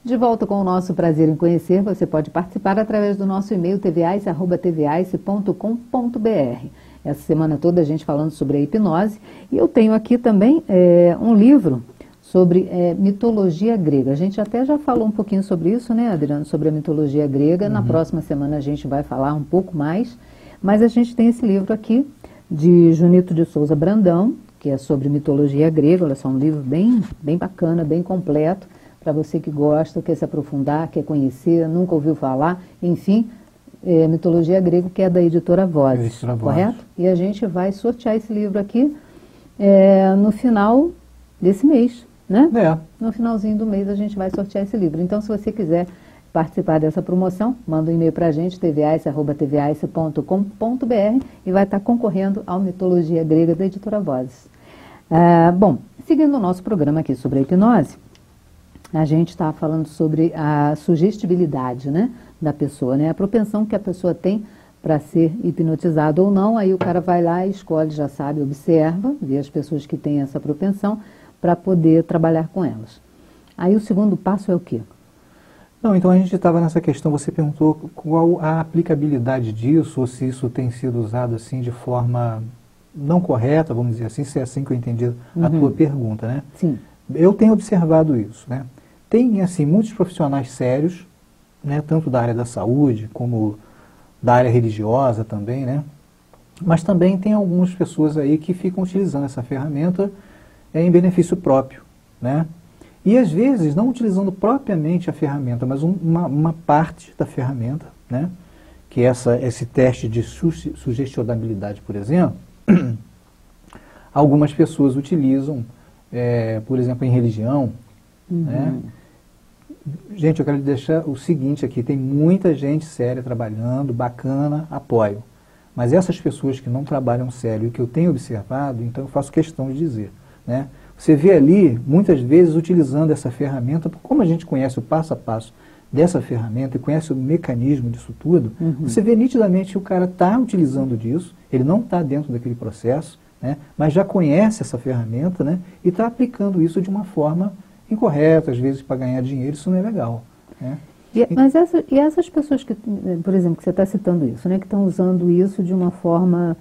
De volta com o nosso prazer em conhecer, você pode participar através do nosso e-mail tvais@tvais.com.br. Essa semana toda a gente falando sobre a hipnose e eu tenho aqui também um livro sobre mitologia grega. A gente até já falou um pouquinho sobre isso, né, Adriano, sobre a mitologia grega. Na próxima semana a gente vai falar um pouco mais, mas a gente tem esse livro aqui de Junito de Souza Brandão, que é sobre mitologia grega. Olha só, um livro bem bacana, bem completo, para você que gosta, quer se aprofundar, quer conhecer, nunca ouviu falar, enfim, mitologia grega, que é da editora Vozes, correto? E a gente vai sortear esse livro aqui no final desse mês, né? No finalzinho do mês a gente vai sortear esse livro. Então, se você quiser participar dessa promoção, manda um e-mail para a gente, tvais@tvais.com.br, e vai estar concorrendo ao Mitologia Grega da editora Vozes. Bom, seguindo o nosso programa aqui sobre a hipnose, a gente está falando sobre a sugestibilidade, né, da pessoa, né, a propensão que a pessoa tem para ser hipnotizado ou não. Aí o cara vai lá e escolhe, já sabe, observa, vê as pessoas que têm essa propensão para poder trabalhar com elas. Aí o segundo passo é o quê? Não, então a gente estava nessa questão, você perguntou qual a aplicabilidade disso, ou se isso tem sido usado assim de forma não correta, vamos dizer assim, se é assim que eu entendi a tua pergunta, né? Sim. Eu tenho observado isso, né? Tem, assim, muitos profissionais sérios, né, tanto da área da saúde, como da área religiosa também, né? Mas também tem algumas pessoas aí que ficam utilizando essa ferramenta em benefício próprio, né? E às vezes não utilizando propriamente a ferramenta, mas uma parte da ferramenta, né? Que é esse teste de sugestionabilidade, por exemplo, algumas pessoas utilizam, por exemplo, em religião, né? Gente, eu quero deixar o seguinte aqui, tem muita gente séria trabalhando, bacana, apoio. Mas essas pessoas que não trabalham sério e que eu tenho observado, então eu faço questão de dizer, né? Você vê ali, muitas vezes, utilizando essa ferramenta, como a gente conhece o passo a passo dessa ferramenta e conhece o mecanismo disso tudo, você vê nitidamente que o cara está utilizando disso, ele não está dentro daquele processo, né? Mas já conhece essa ferramenta, né? E está aplicando isso de uma forma incorreta, às vezes para ganhar dinheiro, isso não é legal, né? Mas essas pessoas que, por exemplo, que você está citando isso, né, que estão usando isso de uma forma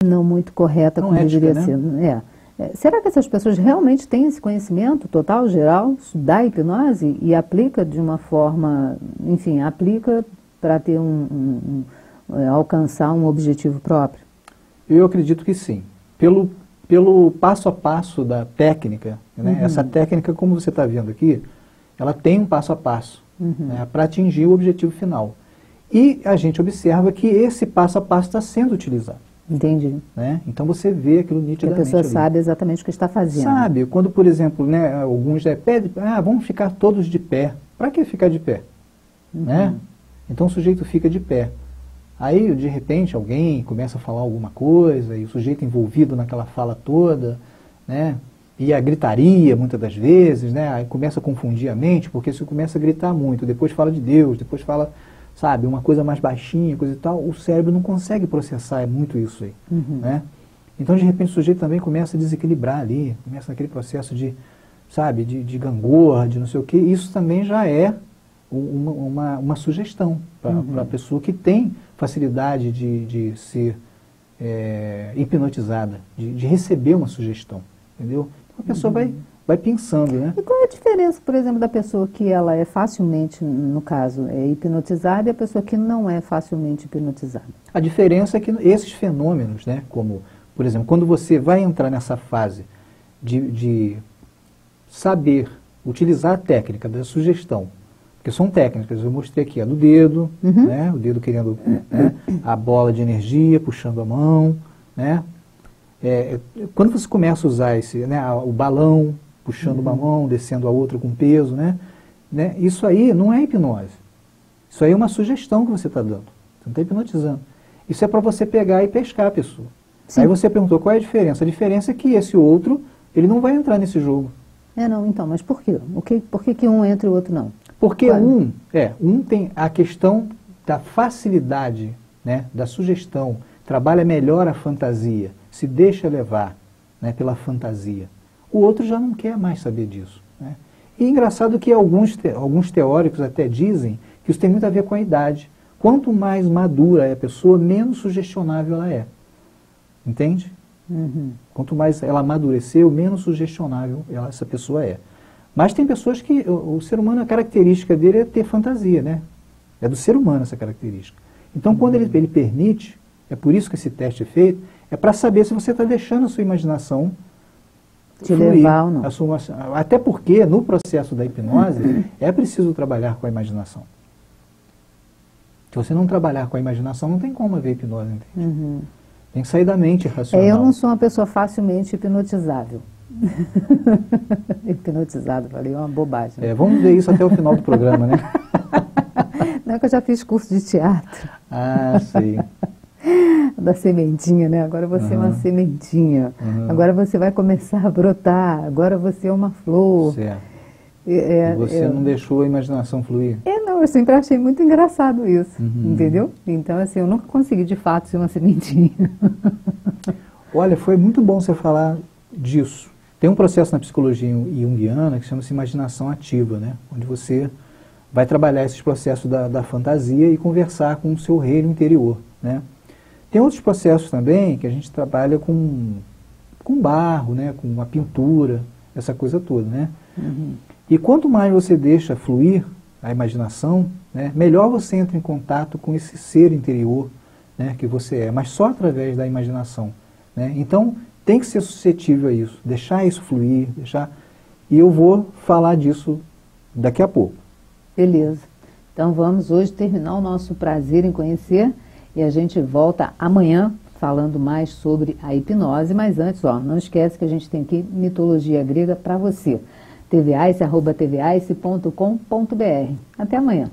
não muito correta, não como ética, deveria ser, será que essas pessoas realmente têm esse conhecimento total, geral, da hipnose e aplica de uma forma, enfim, aplica para ter alcançar um objetivo próprio? Eu acredito que sim. Pelo passo a passo da técnica, né? Essa técnica, como você está vendo aqui, ela tem um passo a passo, né, para atingir o objetivo final. E a gente observa que esse passo a passo está sendo utilizado. Entendi. Né? Então você vê aquilo nitidamente. A pessoa ali. sabe exatamente o que está fazendo. Sabe, quando, por exemplo, né, alguns pedem, vamos ficar todos de pé. Para que ficar de pé? Né? Então o sujeito fica de pé. Aí, de repente, alguém começa a falar alguma coisa, e o sujeito envolvido naquela fala toda, né? E a gritaria, muitas das vezes, né? Aí começa a confundir a mente, porque se começa a gritar muito, depois fala de Deus, depois fala, sabe, uma coisa mais baixinha, coisa e tal, o cérebro não consegue processar, é muito isso aí, né? Então, de repente, o sujeito também começa a desequilibrar ali, começa aquele processo de, sabe, de gangorra, de não sei o quê. Isso também já é uma sugestão para a pessoa que tem facilidade de ser hipnotizada, de receber uma sugestão, entendeu? Então, a pessoa vai pensando, né? E qual é a diferença, por exemplo, da pessoa que ela é facilmente, no caso, hipnotizada e a pessoa que não é facilmente hipnotizada? A diferença é que esses fenômenos, né, como, por exemplo, quando você vai entrar nessa fase de saber utilizar a técnica da sugestão, porque são técnicas, eu mostrei aqui, a do dedo, né, o dedo querendo, né, a bola de energia, puxando a mão, né? Quando você começa a usar esse, né, o balão, puxando uma mão, descendo a outra com peso, né, isso aí não é hipnose. Isso aí é uma sugestão que você está dando. Você não está hipnotizando. Isso é para você pegar e pescar a pessoa. Sim. Aí você perguntou qual é a diferença. A diferença é que esse outro, ele não vai entrar nesse jogo. Não, então, mas por quê? Por que um entra e o outro não? Porque um tem a questão da facilidade, né, da sugestão, trabalha melhor a fantasia, se deixa levar, né, pela fantasia. O outro já não quer mais saber disso, né? E engraçado que alguns teóricos até dizem que isso tem muito a ver com a idade. Quanto mais madura é a pessoa, menos sugestionável ela é. Entende? Uhum. Quanto mais ela amadureceu, menos sugestionável essa pessoa é. Mas tem pessoas que o ser humano, a característica dele é ter fantasia, né? É do ser humano essa característica. Então, quando ele permite, é por isso que esse teste é feito, é para saber se você está deixando a sua imaginação te fluir, levar ou não. até porque, no processo da hipnose, é preciso trabalhar com a imaginação. Se você não trabalhar com a imaginação, não tem como haver hipnose, entende? Uhum. Tem que sair da mente racional. Eu não sou uma pessoa facilmente hipnotizável. Hipnotizado, falei uma bobagem. Vamos ver isso até o final do programa, né? Não é que eu já fiz curso de teatro. Ah, sei. Da sementinha, né? Agora você é uma sementinha. Agora você vai começar a brotar. Agora você é uma flor. Certo. E você não deixou a imaginação fluir? Não, eu sempre achei muito engraçado isso, entendeu? Então, assim, eu nunca consegui de fato ser uma sementinha. Olha, foi muito bom você falar disso. Tem um processo na psicologia junguiana que chama-se imaginação ativa, né? Onde você vai trabalhar esses processos da fantasia e conversar com o seu reino interior, né? Tem outros processos também que a gente trabalha com barro, né? Com a pintura, essa coisa toda, né? E quanto mais você deixa fluir a imaginação, né, melhor você entra em contato com esse ser interior, né, que você é, mas só através da imaginação, né? Então, tem que ser suscetível a isso, deixar isso fluir, e eu vou falar disso daqui a pouco. Beleza. Então vamos hoje terminar o nosso prazer em conhecer e a gente volta amanhã falando mais sobre a hipnose, mas antes, não esquece que a gente tem aqui mitologia grega para você. tvaice@tvaice.com.br. Até amanhã.